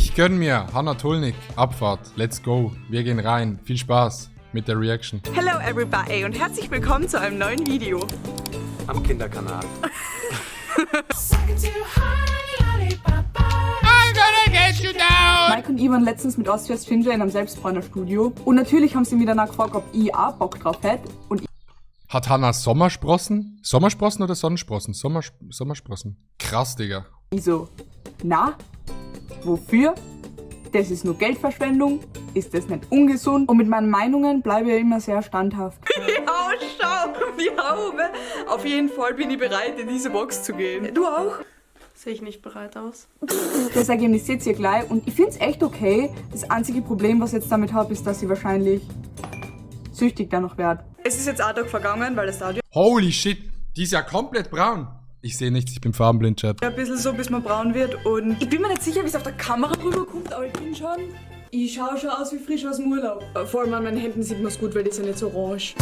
Ich gönn mir Hannah Tulnik. Abfahrt. Let's go. Wir gehen rein. Viel Spaß mit der Reaction. Hello everybody und herzlich willkommen zu einem neuen Video. Am Kinderkanal. Mike und ich waren letztens mit Austria's Ginger in einem Selbstbräunerstudio und natürlich haben sie mich danach gefragt, ob ich auch Bock drauf hätte und Hat Hannah Sommersprossen? Sommersprossen oder Sonnensprossen? Sommersprossen. Krass, Digga. ich so, na, wofür? Das ist nur Geldverschwendung, ist das nicht ungesund? Und mit meinen Meinungen bleibe ich immer sehr standhaft. Ja, schau, wie Haube. Auf jeden Fall bin ich bereit, in diese Box zu gehen. Du auch? Sehe ich nicht bereit aus. Das Ergebnis seht ihr gleich und ich finde es echt okay. Das einzige Problem, was ich jetzt damit habe, ist, dass ich wahrscheinlich süchtig danach werde. Es ist jetzt ein Tag vergangen, weil das Audio Holy shit. Die ist ja komplett braun. Ich sehe nichts, ich bin farbenblind, Chat. ein bisschen so, bis man braun wird und Ich bin mir nicht sicher, wie es auf der Kamera rüberkommt, aber ich schaue schon aus wie frisch aus dem Urlaub. vor allem an meinen Händen sieht man es gut, weil die sind jetzt orange.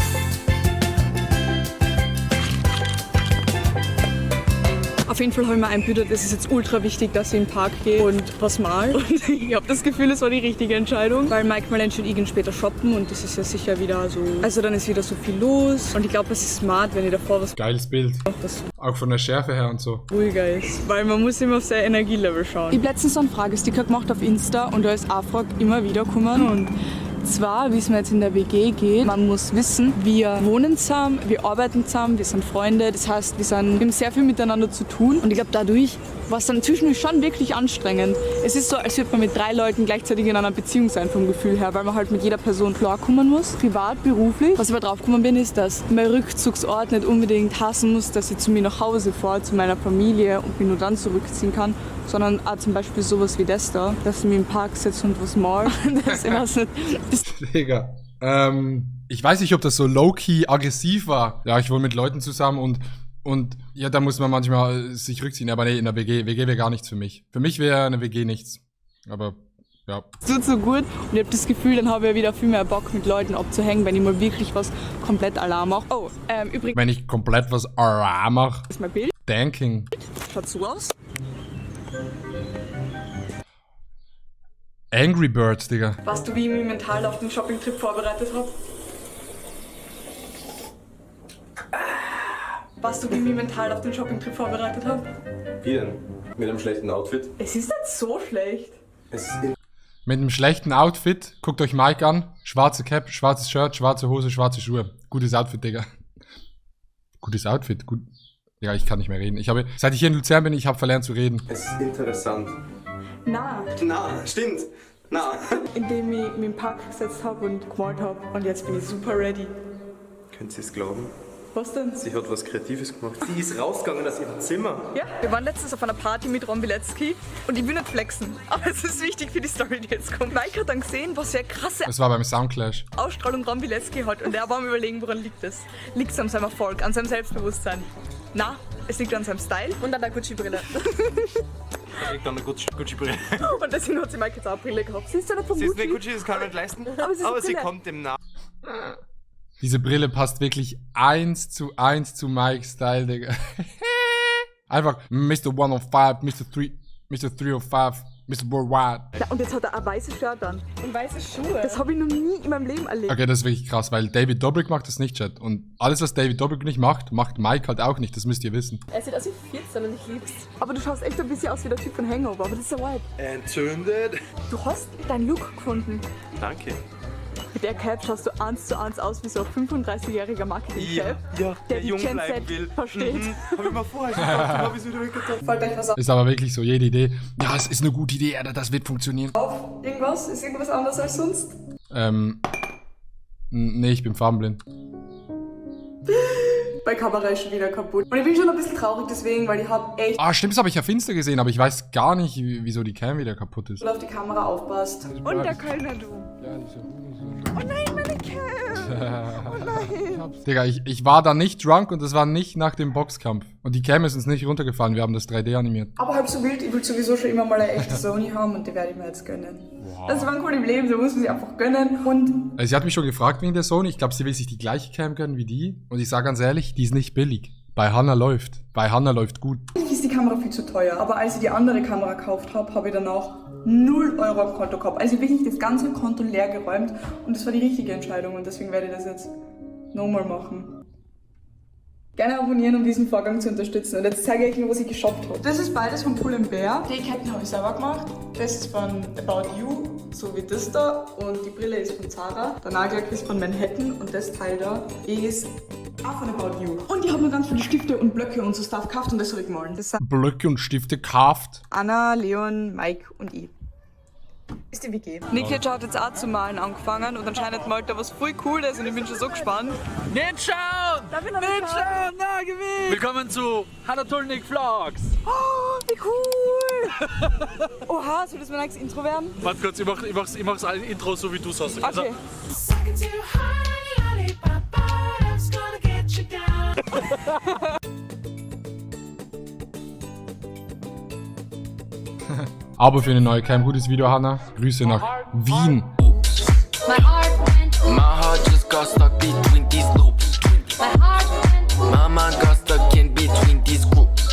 Auf jeden Fall habe ich mir einbütet, es ist jetzt ultra wichtig, dass ich in den Park gehe und was mal. Und ich habe das Gefühl, es war die richtige Entscheidung, weil Mike Malensch und ich gehen später shoppen und das ist ja sicher wieder so. Also dann ist wieder so viel los und ich glaube, es ist smart, wenn ich davor was Geiles Bild. mache, das Auch von der Schärfe her und so. ruhiger ist. Weil man muss immer auf sein Energielevel schauen. Ich habe letztens so einen Fragesticker gemacht auf Insta und da ist eine Frage immer wieder gekommen und zwar, wie es mir jetzt in der WG geht. Man muss wissen, wir wohnen zusammen, wir arbeiten zusammen, wir sind Freunde. Das heißt, wir haben sehr viel miteinander zu tun. Und ich glaube, dadurch war es dann zwischendurch schon wirklich anstrengend. Es ist so, als würde man mit 3 Leuten gleichzeitig in einer Beziehung sein, vom Gefühl her, weil man halt mit jeder Person klarkommen muss, privat, beruflich. Was ich aber drauf gekommen bin, ist, dass mein Rückzugsort nicht unbedingt hassen muss, dass ich zu mir nach Hause fahre, zu meiner Familie und mich nur dann zurückziehen kann, sondern auch zum Beispiel sowas wie das da, dass ich mich im Park sitze und was mal. Das, ich weiß nicht, das Digga. Ich weiß nicht, ob das so low-key aggressiv war. Ja, ich wohne mit Leuten zusammen und ja, da muss man manchmal sich rückziehen. Aber nee, in der WG wäre gar nichts für mich. Für mich wäre eine WG nichts. Aber ja. tut so gut und ich habe das Gefühl, dann habe ich wieder viel mehr Bock mit Leuten abzuhängen, wenn ich mal wirklich was komplett Alarm mache. Oh, übrigens Wenn ich komplett was mache. ist mein Bild. Danking. Schaut so aus. Angry Birds, Digga. Weißt du, wie ich mich mental auf den Shoppingtrip vorbereitet habe? Weißt du, wie ich mich mental auf den Shoppingtrip vorbereitet habe? Wie denn? Mit einem schlechten Outfit? Es ist nicht so schlecht. Es ist in Mit einem schlechten Outfit, guckt euch Mike an. Schwarze Cap, schwarzes Shirt, schwarze Hose, schwarze Schuhe. Gutes Outfit, Digga. Gutes Outfit, gut. Ja, ich kann nicht mehr reden. Seit ich hier in Luzern bin, ich habe verlernt zu reden. Es ist interessant. Na, Na, stimmt. Na. indem ich mich im Park gesetzt habe und gemalt habe. Und jetzt bin ich super ready. Können Sie es glauben? Was denn? Sie hat was Kreatives gemacht. Sie ist rausgegangen aus ihrem Zimmer. Ja, wir waren letztens auf einer Party mit Ron Bilecki und ich will nicht flexen, aber es ist wichtig für die Story, die jetzt kommt. Mike hat dann gesehen, was für eine krasse Das war beim Soundclash. Ausstrahlung Ron Bilecki hat und er war am Überlegen, woran liegt es. Liegt es an seinem Erfolg, an seinem Selbstbewusstsein? Na, es liegt an seinem Style und an der Gucci-Brille. Ich kann eine Gucci-Brille. Und deswegen hat sie Mike jetzt auch eine Brille gehabt. Sie ist ja nicht von Sie ist Gucci. nicht Gucci, das kann man nicht leisten. Aber sie Brille. kommt dem nach. Diese Brille passt wirklich 1:1 zu Mikes Style, Digga. Einfach Mr. 105, Mr. 305, Mr. Worldwide. Ja, und jetzt hat er ein weißes Shirt an. Und weiße Schuhe. Das habe ich noch nie in meinem Leben erlebt. Okay, das ist wirklich krass, weil David Dobrik macht das nicht, Chat. Und alles, was David Dobrik nicht macht, macht Mike halt auch nicht. Das müsst ihr wissen. Er sieht aus wie 14 und ich lieb's. Aber du schaust echt ein bisschen aus wie der Typ von Hangover, aber das ist ja wild. Entzündet. Du hast deinen Look gefunden. Danke. Mit der Cap schaust du 1:1 aus wie so ein 35-jähriger Marketing-Cap. Ja, der die jung Gen bleiben Z will. versteht. Hab ich mir vorher schon gedacht, hab ich es wieder weggetan. Fällt euch was Ist aber wirklich so, jede Idee. Ja, es ist eine gute Idee, Alter, das wird funktionieren. auf? Irgendwas? Ist irgendwas anders als sonst? Nee, ich bin farbenblind. Meine Kamera ist schon wieder kaputt. Und ich bin schon ein bisschen traurig deswegen, weil ich habe echt Ah, stimmt, das habe ich ja finster gesehen, aber ich weiß gar nicht, wieso die Cam wieder kaputt ist. auf die Kamera aufpasst. Und der Kölner Du. Oh nein, meine Cam! Oh nein! Digga, ich war da nicht drunk und das war nicht nach dem Boxkampf. Und die Cam ist uns nicht runtergefallen, wir haben das 3D animiert. Aber halb so wild, ich will sowieso schon immer mal eine echte Sony haben und die werde ich mir jetzt gönnen. Das war ein cooles Leben, da muss man sich einfach gönnen. Und Also sie hat mich schon gefragt wegen der Sony, ich glaube, sie will sich die gleiche Cam gönnen wie die. Und ich sage ganz ehrlich, die ist nicht billig. Bei Hannah läuft. Bei Hannah läuft gut. eigentlich ist die Kamera viel zu teuer. Aber als ich die andere Kamera gekauft habe, habe ich danach 0 Euro am Konto gehabt. Also wirklich das ganze Konto leer geräumt und das war die richtige Entscheidung und deswegen werde ich das jetzt nochmal machen. Gerne abonnieren, um diesen Vorgang zu unterstützen. Und jetzt zeige ich euch mal, was ich geshoppt habe. Das ist beides von Pull & Bear. Die Ketten habe ich selber gemacht. Das ist von About You, so wie das da. Und die Brille ist von Zara. Der Nagellack ist von Manhattan. Und das Teil da ist auch von About You. Und ich habe mir ganz viele Stifte und Blöcke und so Stuff gekauft und das soll ich malen. Das sind Blöcke und Stifte kauft. Anna, Leon, Mike und ich. Ist die WG. Niklas hat jetzt auch zu malen angefangen und anscheinend malt er was voll Cooles und ich bin schon so gespannt. Nicht schauen! Nicht schauen! Na, gewinnt! Willkommen zu Hanatulnik Vlogs! Oh, wie cool! Oha, soll das mein nächstes Intro werden? Warte kurz, ich mach's alle Intro so wie du sagst. Okay. Aber für eine neue kein gutes Video, Hanna. Grüße nach Wien. My heart